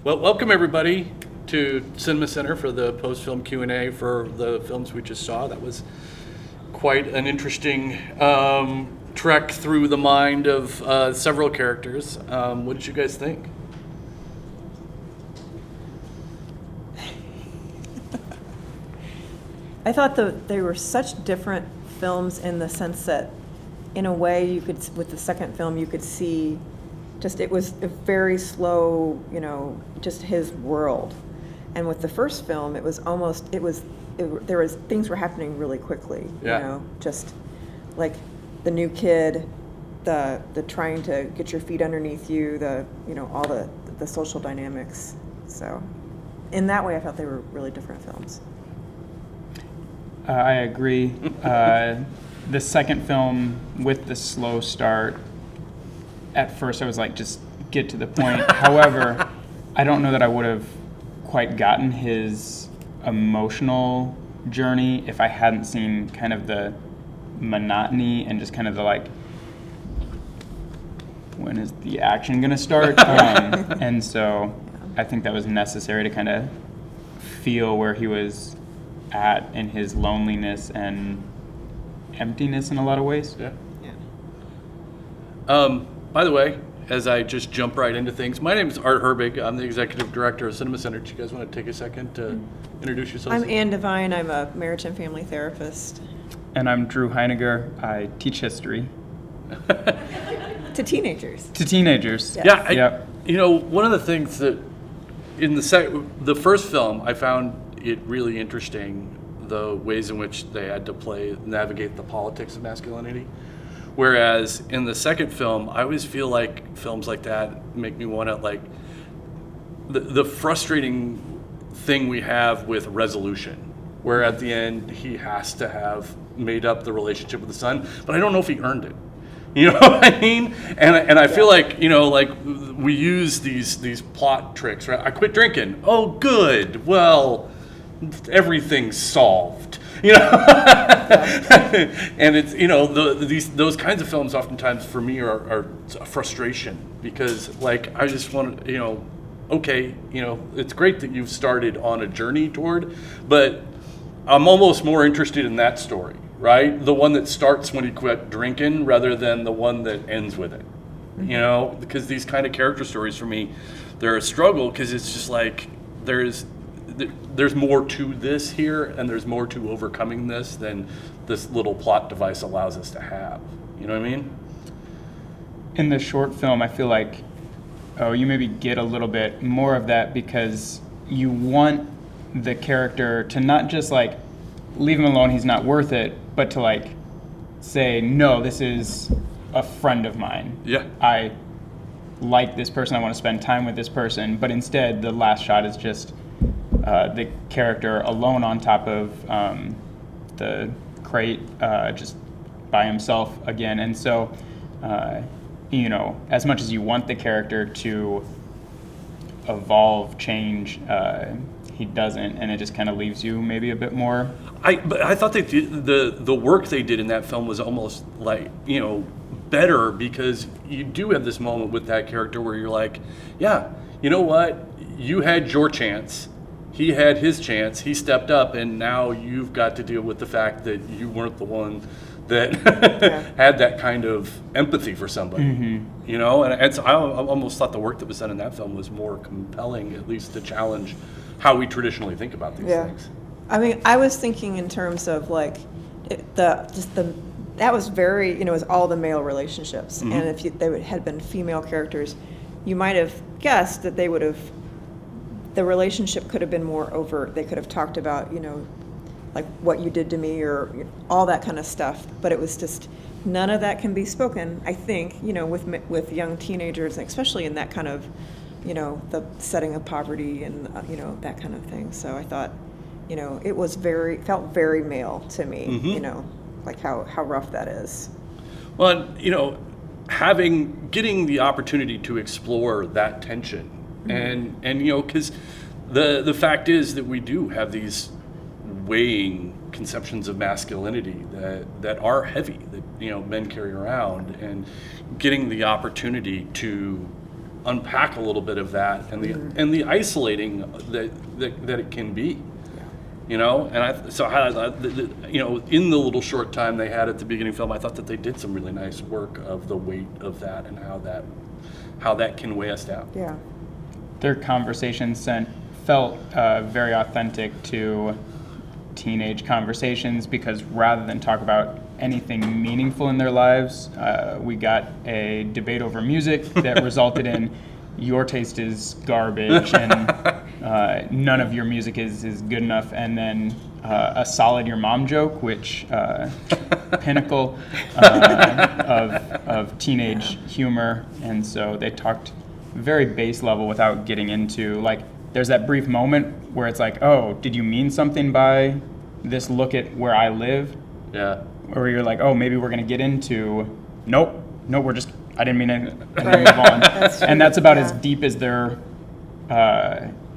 Well, welcome everybody to Cinema Center for the post-film Q&A for the films we just saw. That was quite an interesting trek through the mind of several characters. What did you guys think? I thought they were such different films in the sense that, in a way, you could, with the second film, you could see just it was a very slow, just his world. And with the first film, it was almost, there was, things were happening really quickly, just like the new kid, the trying to get your feet underneath you, all the social dynamics. So in that way, I felt they were really different films. I agree. The second film with the slow start, at first I was like, just get to the point. However, I don't know that I would have quite gotten his emotional journey if I hadn't seen kind of the monotony and just kind of the when is the action going to start? And so I think that was necessary to kind of feel where he was at in his loneliness and emptiness in a lot of ways. Yeah. By the way, as I just jump right into things, my name is Art Herbig. I'm the executive director of Cinema Center. Do you guys want to take a second to introduce yourselves? I'm Ann Devine. I'm a marriage and family therapist. And I'm Drew Heiniger. I teach history. To teenagers. To teenagers. Yes. Yeah. One of the things that in the first film, I found it really interesting, the ways in which they had to navigate the politics of masculinity. Whereas in the second film, I always feel like films like that make me want to the frustrating thing we have with resolution, where at the end he has to have made up the relationship with the son, but I don't know if he earned it. You know what I mean? And I feel like, we use these plot tricks, right? I quit drinking. Oh, good. Well, everything's solved. And it's those kinds of films oftentimes for me are a frustration, because I just want to it's great that you've started on a journey toward, but I'm almost more interested in that story, right? The one that starts when he quit drinking rather than the one that ends with it. Mm-hmm. Because these kind of character stories for me, they're a struggle, because it's just there's more to this here, and there's more to overcoming this than this little plot device allows us to have. You know what I mean? In the short film, I feel like, you maybe get a little bit more of that, because you want the character to not just leave him alone, he's not worth it, but to say, no, this is a friend of mine. Yeah. I like this person, I want to spend time with this person, but instead the last shot is just the character alone on top of the crate, just by himself again. And so, as much as you want the character to evolve, change, he doesn't, and it just kind of leaves you maybe a bit more. But I thought that the work they did in that film was almost better, because you do have this moment with that character where you're like, yeah, you know what? You had your chance. He had his chance. He stepped up, and now you've got to deal with the fact that you weren't the one that had that kind of empathy for somebody. Mm-hmm. And I almost thought the work that was done in that film was more compelling, at least to challenge how we traditionally think about these things. I mean, I was thinking in terms of that was very, it was all the male relationships. Mm-hmm. And if they had been female characters, you might have guessed that the relationship could have been more overt. They could have talked about, what you did to me, or all that kind of stuff. But it was just, none of that can be spoken, I think, with young teenagers, especially in that kind of, the setting of poverty and, that kind of thing. So I thought, it was felt very male to me, mm-hmm. How rough that is. Well, getting the opportunity to explore that tension. Mm-hmm. And because the fact is that we do have these weighing conceptions of masculinity that are heavy, that men carry around, and getting the opportunity to unpack a little bit of that and the isolating that it can be. You know, and in the little short time they had at the beginning of the film, I thought that they did some really nice work of the weight of that and how that can weigh us down. Yeah. Their conversations felt very authentic to teenage conversations, because rather than talk about anything meaningful in their lives, we got a debate over music that resulted in your taste is garbage and none of your music is good enough, and then a solid your mom joke, which pinnacle of teenage humor. And so they talked very base level without getting into, like, there's that brief moment where it's like, oh, did you mean something by this look at where I live? Yeah. Or you're like, oh, maybe we're going to get into, nope, I didn't mean it, and then move on. And that's about as deep as their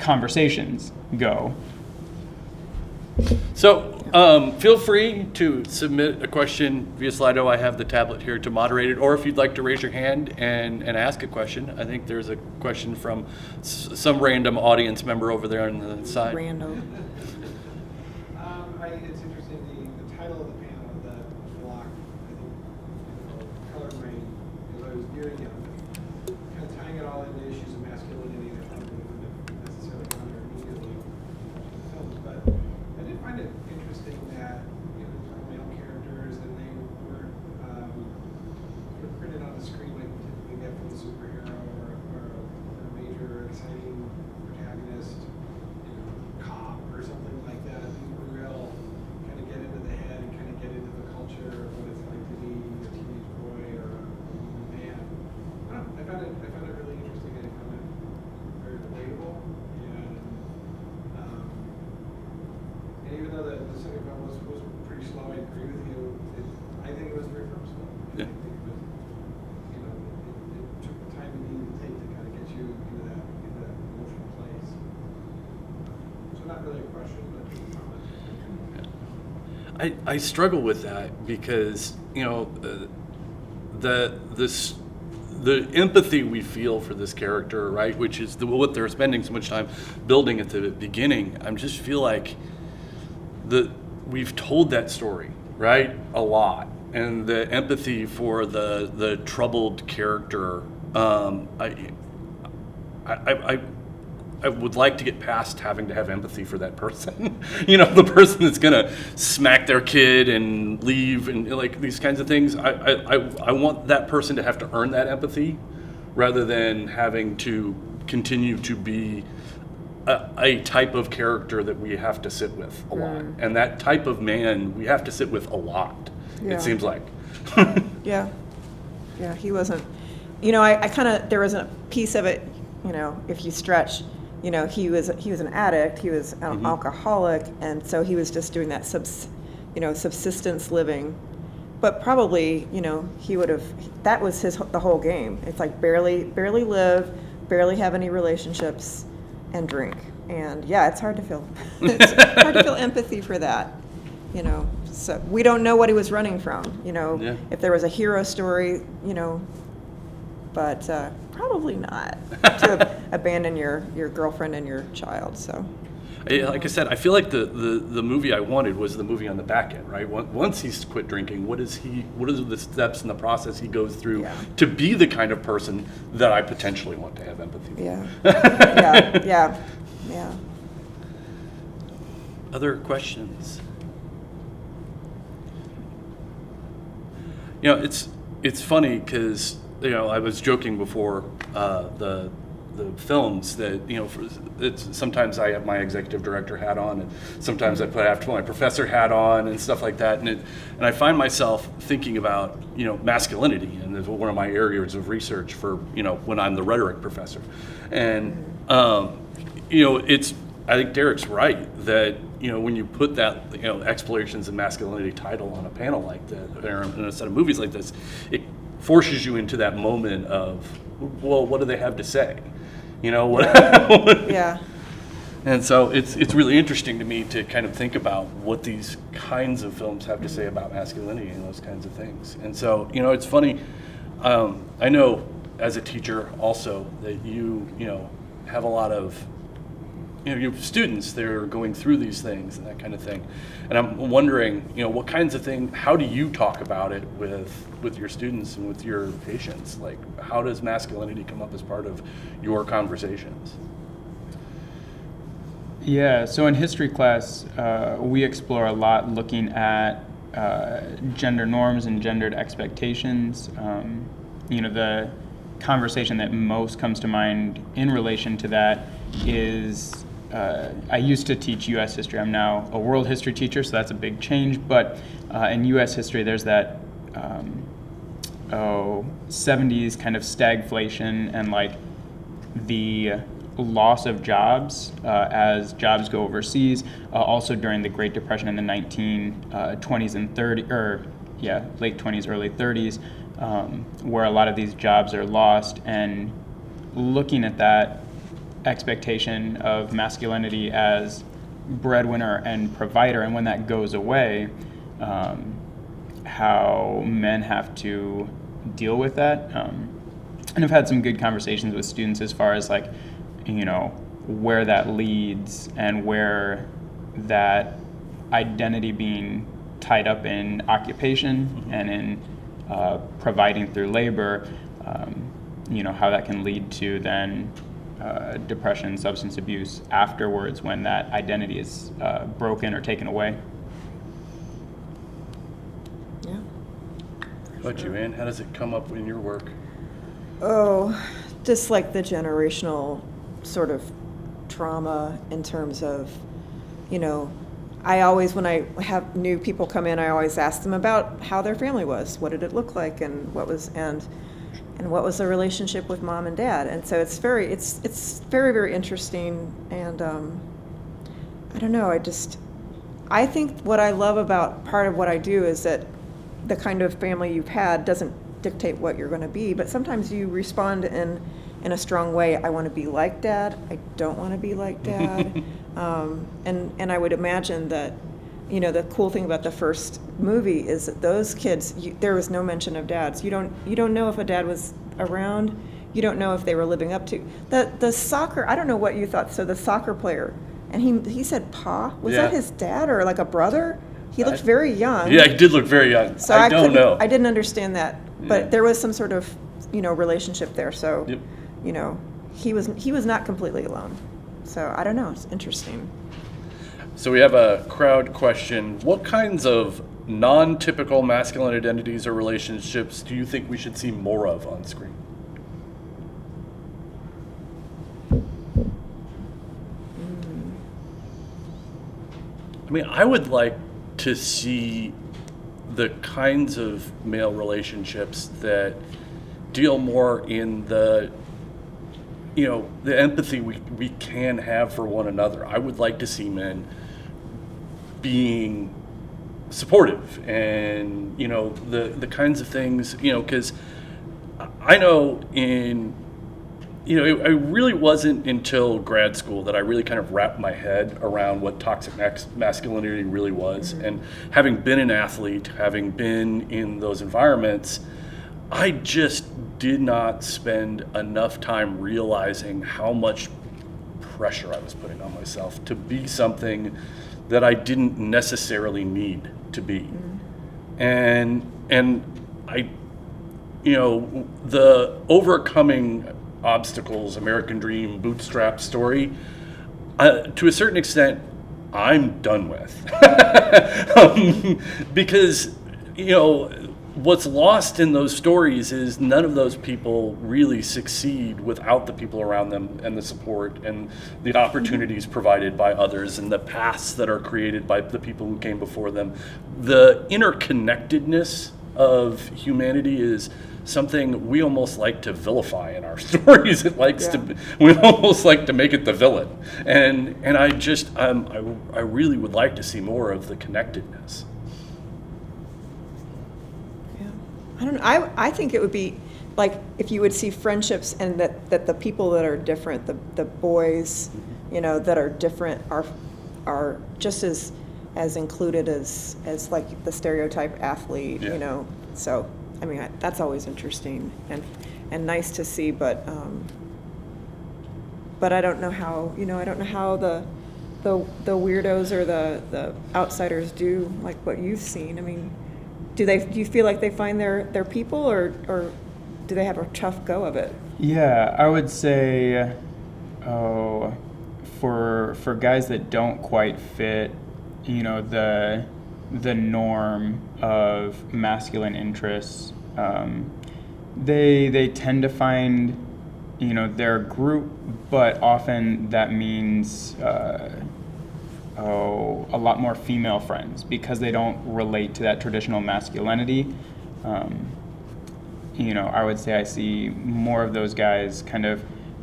conversations go. So feel free to submit a question via Slido. I have the tablet here to moderate it, or if you'd like to raise your hand and ask a question. I think there's a question from some random audience member over there on the side. Random. It's interesting, the title of the panel, the block, I think, colored brain, as I was viewing it, kind of tying it all into issues of masculinity that probably wouldn't have necessarily gone there immediately in the films, but I did find it interesting that, you know, these were male characters and they were sort of printed on the screen like we typically get from a superhero or a major exciting protagonist, you know, cop or something like that. These were real kind of get into the head and kind of get into the culture of what it's like to be a teenage boy or a man. I don't know, I found it really interesting, and I found it very relatable, and even though the second film was pretty slow, I agree with you. I think it was very purposeful. Yeah. I think it was, you know, it took the time it needed to take to kind of get you into that emotional place. So not really a question, but a comment. I struggle with that because, you know, the empathy we feel for this character, right, which is what they're spending so much time building at the beginning. I just feel like we've told that story, right, a lot, and the empathy for the troubled character. I would like to get past having to have empathy for that person. You know, the person that's gonna smack their kid and leave and like these kinds of things. I want that person to have to earn that empathy rather than having to continue to be a type of character that we have to sit with a lot. And that type of man we have to sit with a lot, it seems like. Yeah, he wasn't, you know, I kind of, there was a piece of it, you know, if you stretch, you know, he was an addict, he was an alcoholic, and so he was just doing that subsistence living. But probably, you know, he would have, that was the whole game. It's like barely live, barely have any relationships, and drink. And yeah, it's hard to feel empathy for that, you know. So we don't know what he was running from, you know, if there was a hero story, you know, but probably not to abandon your girlfriend and your child. So, like I said, I feel like the movie I wanted was the movie on the back end, right? Once he's quit drinking, what are the steps in the process he goes through to be the kind of person that I potentially want to have empathy for? Yeah. Other questions? You know, it's funny because, you know, I was joking before the films that, you know, sometimes I have my executive director hat on, and sometimes I have to put my professor hat on and stuff like that, and I find myself thinking about, you know, masculinity, and it's one of my areas of research for, you know, when I'm the rhetoric professor, and you know, I think Derek's right that, you know, when you put that, you know, explorations of masculinity title on a panel like that, or in a set of movies like this, it forces you into that moment of, well, what do they have to say? You know, what? Yeah. And so it's really interesting to me to kind of think about what these kinds of films have to say about masculinity and those kinds of things. And so, you know, it's funny. I know as a teacher also, that you have a lot of, you have students that are going through these things and that kind of thing. And I'm wondering, what kinds of things, how do you talk about it with your students and with your patients? Like, how does masculinity come up as part of your conversations? Yeah, so in history class, we explore a lot looking at gender norms and gendered expectations. The conversation that most comes to mind in relation to that is, I used to teach U.S. history. I'm now a world history teacher, so that's a big change. But in U.S. history, there's that 70s kind of stagflation and like the loss of jobs as jobs go overseas. Also during the Great Depression in the 1920s and 30s, late 20s, early 30s, where a lot of these jobs are lost, and looking at that expectation of masculinity as breadwinner and provider, and when that goes away, how men have to deal with that. And I've had some good conversations with students as far as like, where that leads and where that identity being tied up in occupation and in providing through labor, how that can lead to then depression, substance abuse afterwards when that identity is broken or taken away. Yeah. How about you, Ann? How does it come up in your work? Oh, just like the generational sort of trauma in terms of, I always, when I have new people come in, I always ask them about how their family was. What did it look like, and what was the relationship with mom and dad? And so it's very, very interesting. And I don't know. I think what I love about part of what I do is that the kind of family you've had doesn't dictate what you're going to be, but sometimes you respond in a strong way. I want to be like dad. I don't want to be like dad. And I would imagine that, the cool thing about the first movie is that those kids, there was no mention of dads. You don't know if a dad was around. You don't know if they were living up to the soccer. I don't know what you thought. So the soccer player, and he said, "Pa, was that his dad or like a brother?" He looked very young. Yeah, he did look very young. So I don't know. I didn't understand that, but there was some sort of relationship there. So Yep. he was not completely alone. So I don't know. It's interesting. So we have a crowd question. What kinds of non-typical masculine identities or relationships do you think we should see more of on screen? I mean, I would like to see the kinds of male relationships that deal more in the empathy we can have for one another. I would like to see men being supportive and, the kinds of things, because I know it really wasn't until grad school that I really kind of wrapped my head around what toxic masculinity really was. Mm-hmm. And having been an athlete, having been in those environments, I just did not spend enough time realizing how much pressure I was putting on myself to be something that I didn't necessarily need to be. Mm-hmm. And I, the overcoming obstacles, American dream, bootstrap story, to a certain extent, I'm done with. Because, what's lost in those stories is none of those people really succeed without the people around them and the support and the opportunities provided by others and the paths that are created by the people who came before them. The interconnectedness of humanity is something we almost like to vilify in our stories. We almost like to make it the villain. And I just, I really would like to see more of the connectedness. I don't know. I think it would be like if you would see friendships and that the people that are different, the boys, that are different are just as included as like the stereotype athlete, Yeah. So I mean, that's always interesting and nice to see, but I don't know how, I don't know how the weirdos or the outsiders do like what you've seen. I mean, do you feel like they find their people, or do they have a tough go of it? Yeah, I would say, for guys that don't quite fit, the norm of masculine interests, they tend to find, their group, but often that means a lot more female friends because they don't relate to that traditional masculinity. I would say I see more of those guys kind of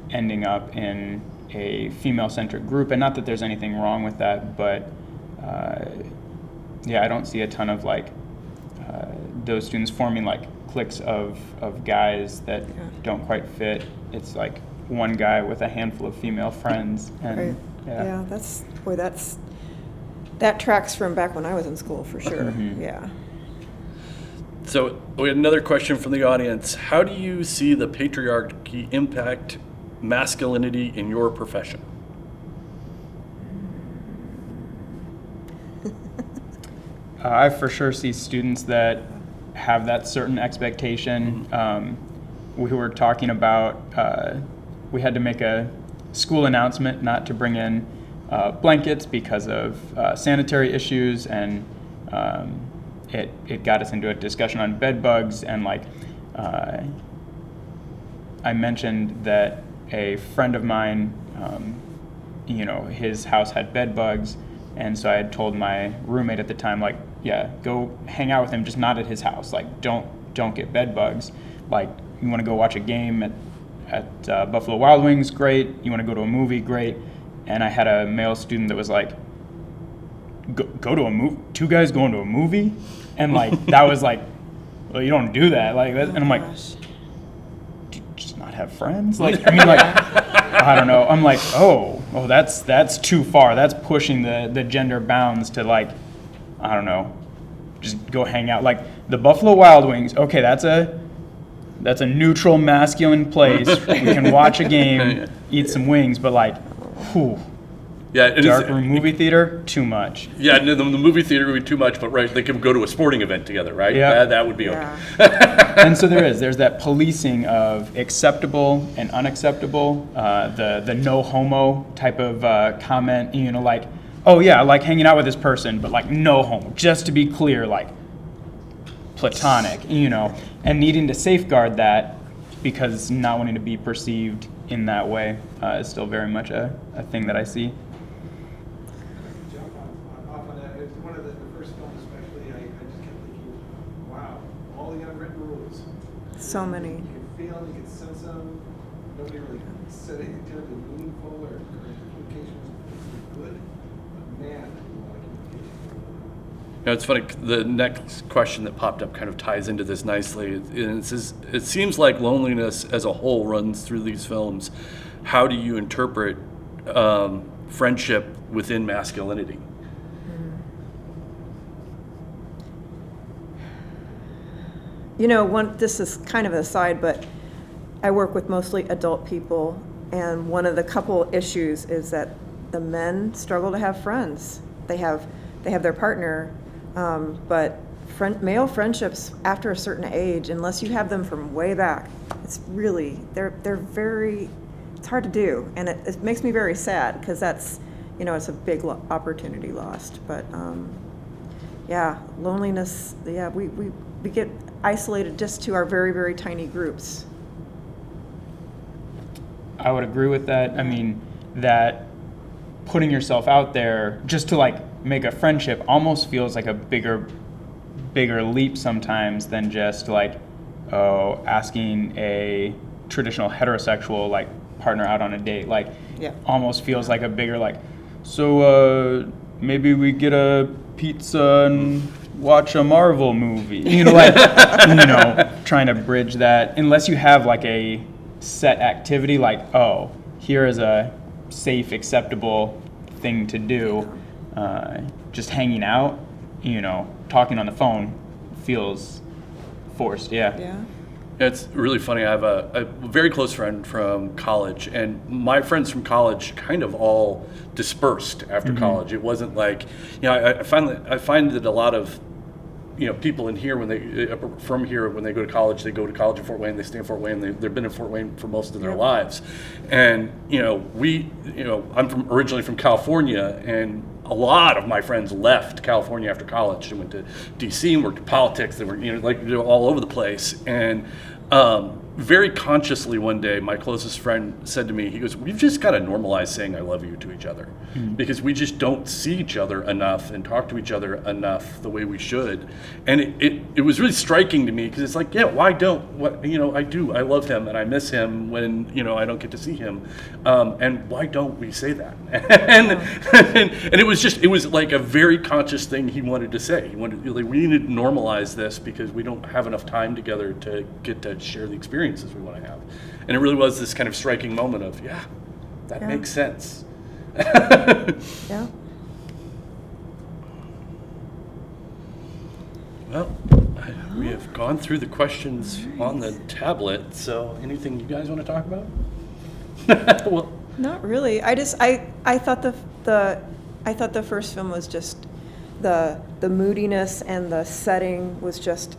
ending up in a female-centric group, and not that there's anything wrong with that, but I don't see a ton of those students forming like cliques of guys that don't quite fit. It's like one guy with a handful of female friends, and right. That tracks from back when I was in school for sure. Mm-hmm. Yeah. So we had another question from the audience. How do you see the patriarchy impact masculinity in your profession? I for sure see students that have that certain expectation. We were talking about, we had to make a school announcement not to bring in blankets because of sanitary issues, and it got us into a discussion on bed bugs, and I mentioned that a friend of mine, his house had bed bugs, and so I had told my roommate at the time, go hang out with him, just not at his house. Don't get bed bugs. You want to go watch a game at Buffalo Wild Wings, great. You want to go to a movie, great. And I had a male student that was like, go to a movie? Two guys going to a movie? And that was well, you don't do that. And I'm like, do you just not have friends? I don't know. I'm like, oh, that's too far. That's pushing the gender bounds to I don't know, just go hang out. The Buffalo Wild Wings, okay, that's a neutral masculine place. We can watch a game, eat some wings, but whew. Yeah, Dark room movie theater, too much. Yeah, the movie theater would be too much, but right, they can go to a sporting event together, right? Yeah. That would be okay. And so there's that policing of acceptable and unacceptable, the no homo type of comment, oh yeah, I like hanging out with this person, but no homo, just to be clear, platonic, and needing to safeguard that because not wanting to be perceived in that way is still very much a thing that I see. Jump off on that. It's one of the first films, especially. I just kept thinking, wow, all the unwritten rules. So many. You can feel them, you can sense them. Nobody really said anything terribly meaningful or implications was good. But man, a lot of implications. It's funny, the next question that popped up kind of ties into this nicely. And it says, it seems like loneliness as a whole runs through these films. How do you interpret friendship within masculinity? This is kind of an aside, but I work with mostly adult people, and one of the couple issues is that the men struggle to have friends. They have their partner, but male friendships after a certain age, unless you have them from way back, it's really they're very, it's hard to do, and it makes me very sad because that's it's a big opportunity lost. But loneliness. Yeah, we get isolated just to our very, very tiny groups. I would agree with that. I mean, that putting yourself out there just to make a friendship almost feels like a bigger leap sometimes than just asking a traditional heterosexual partner out on a date. Almost feels like a bigger so maybe we get a pizza and watch a Marvel movie. Trying to bridge that, unless you have a set activity here is a safe, acceptable thing to do. Just hanging out, talking on the phone feels forced. Yeah. Yeah. It's really funny. I have a very close friend from college, and my friends from college kind of all dispersed after college. It wasn't like, I find that a lot of, people in here when they from here when they go to college in Fort Wayne, they stay in Fort Wayne. They've been in Fort Wayne for most of their lives, and I'm originally from California, and a lot of my friends left California after college. They went to D.C. and worked in politics. They were all over the place, and very consciously one day, my closest friend said to me, he goes, "We've just got to normalize saying I love you to each other, because we just don't see each other enough and talk to each other enough the way we should." And it was really striking to me, because it's like, yeah, why don't, I love him and I miss him when, I don't get to see him. And why don't we say that? and it was like a very conscious thing he wanted to say. He wanted, we need to normalize this, because we don't have enough time together to get to share the experiences we want to have. And it really was this kind of striking moment of, that makes sense. Yeah. Well, we have gone through the questions on the tablet, so anything you guys want to talk about? Well, Not really. I thought the first film was just the moodiness, and the setting was just,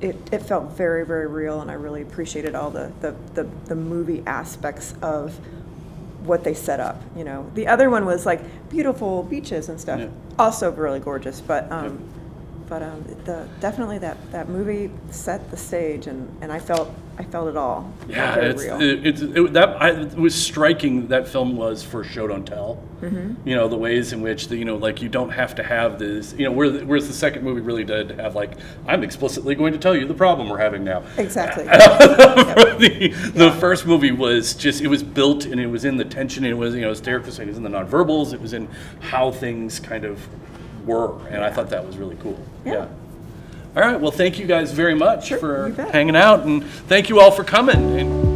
it felt very, very real, and I really appreciated all the movie aspects of what they set up. The other one was like beautiful beaches and stuff, also really gorgeous, but definitely that movie set the stage, and I felt it all. It felt very real. It was striking. That film was for show don't tell. The ways in which you don't have to have this. Whereas the second movie really did have I'm explicitly going to tell you the problem we're having now. Exactly. The first movie was just, it was built, and it was in the tension, and it was as Derek was saying, it was in the nonverbals, it was in how things kind of were, and I thought that was really cool. Yeah. All right, well, thank you guys very much Sure, for you bet. hanging out, and thank you all for coming. And